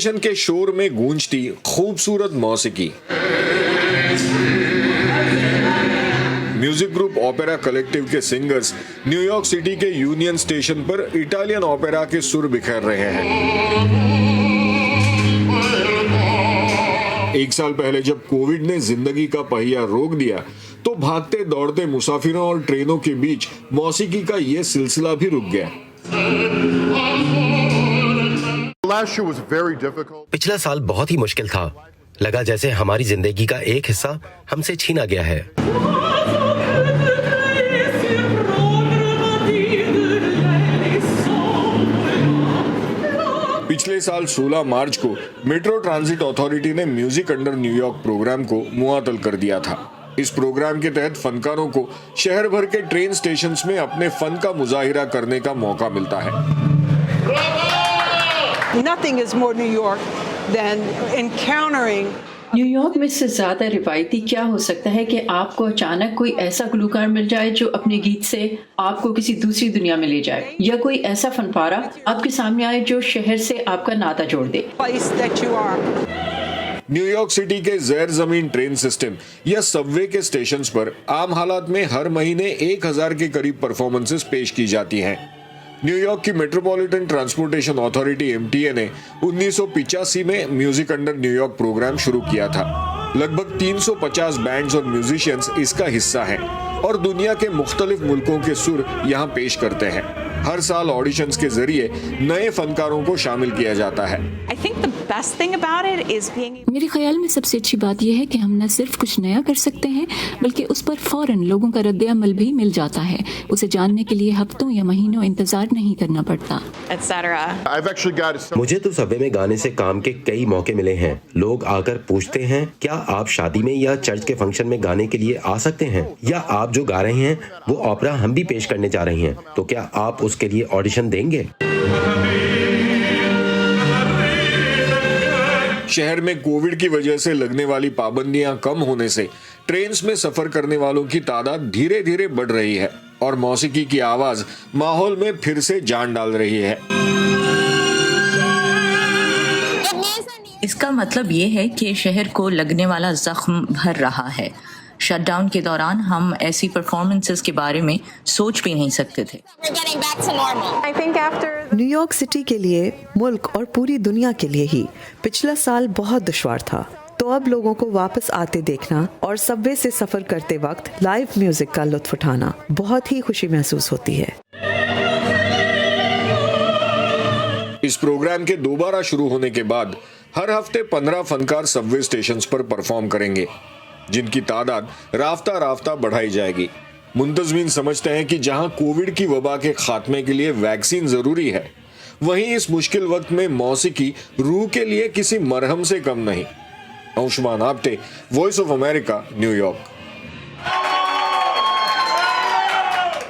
Station के शोर में गूंजती खूबसूरत मौसीकी। म्यूजिक ग्रुप ओपेरा कलेक्टिव के सिंगर्स न्यूयॉर्क सिटी के यूनियन स्टेशन पर इटालियन ओपेरा के सुर बिखेर रहे हैं। एक साल पहले जब कोविड ने जिंदगी का पहिया रोक दिया तो भागते दौड़ते मुसाफिरों और ट्रेनों के बीच मौसीकी का ये सिलसिला भी रुक गया। पिछला साल बहुत ही मुश्किल था। लगा जैसे हमारी जिंदगी का एक हिस्सा हमसे छीना गया है। पिछले साल 16 मार्च को मेट्रो ट्रांजिट अथॉरिटी ने म्यूजिक अंडर न्यूयॉर्क प्रोग्राम को मुअत्तल कर दिया था। इस प्रोग्राम के तहत फनकारों को शहर भर के ट्रेन स्टेशंस में अपने फन का मुजाहिरा करने का मौका मिलता है। Nothing is more New York than encountering. New York में से ज्यादा रिवायती क्या हो सकता है कि आपको अचानक कोई ऐसा गुलकार मिल जाए जो अपने गीत से आपको किसी दूसरी दुनिया में ले जाए, या कोई ऐसा फनपारा आपके सामने आए जो शहर से आपका नाता जोड़ दे। न्यूयॉर्क सिटी के ज़ेर जमीन ट्रेन सिस्टम या सबवे के स्टेशंस पर आम हालात में हर महीने 1000 के करीब परफॉर्मेंसेस पेश की जाती हैं। न्यूयॉर्क की मेट्रोपॉलिटन ट्रांसपोर्टेशन अथॉरिटी MTA ने 1985 में म्यूजिक अंडर न्यूयॉर्क प्रोग्राम शुरू किया था। लगभग 350 बैंड्स और म्यूजिशियंस इसका हिस्सा हैं और दुनिया के मुख्तलिफ मुल्कों के सुर यहाँ पेश करते हैं। हर साल ऑडिशंस के जरिए नए फनकारों को शामिल किया जाता है। मेरे ख्याल में सबसे अच्छी बात यह है कि हम न सिर्फ कुछ नया कर सकते हैं बल्कि उस पर फौरन लोगों का रद्द-ए-अमल भी मिल जाता है। उसे जानने के लिए हफ्तों या महीनों इंतजार नहीं करना पड़ता। मुझे तो सबवे में गाने से काम के कई मौके मिले हैं। लोग आकर पूछते हैं, क्या आप शादी में या चर्च के फंक्शन में गाने के लिए आ सकते हैं, या आप जो गा रहे हैं वो ओपेरा हम भी पेश करने जा रहे हैं, तो क्या आप उसके लिए ऑडिशन देंगे? शहर में कोविड की वजह से लगने वाली पाबंदियां कम होने से ट्रेन्स में सफर करने वालों की तादाद धीरे धीरे बढ़ रही है और मौसीकी की आवाज माहौल में फिर से जान डाल रही है। इसका मतलब ये है कि शहर को लगने वाला जख्म भर रहा है। शटडाउन के दौरान हम ऐसी परफॉर्मेंसेस के बारे में सोच भी नहीं सकते थे। न्यूयॉर्क सिटी के लिए, मुल्क और पूरी दुनिया के लिए ही पिछला साल बहुत दुश्वार था, तो अब लोगों को वापस आते देखना और सबवे से सफर करते वक्त लाइव म्यूजिक का लुत्फ उठाना बहुत ही खुशी महसूस होती है। इस प्रोग्राम के दोबारा शुरू होने के बाद हर हफ्ते 15 फनकार सबवे स्टेशंस पर परफॉर्म करेंगे, जिनकी तादाद राफ्ता राफ्ता बढ़ाई जाएगी। मुंतजमीन समझते हैं कि जहां कोविड की वबा के खात्मे के लिए वैक्सीन जरूरी है, वहीं इस मुश्किल वक्त में मौसीकी रूह के लिए किसी मरहम से कम नहीं। Aushman Apte, Voice of America, New York.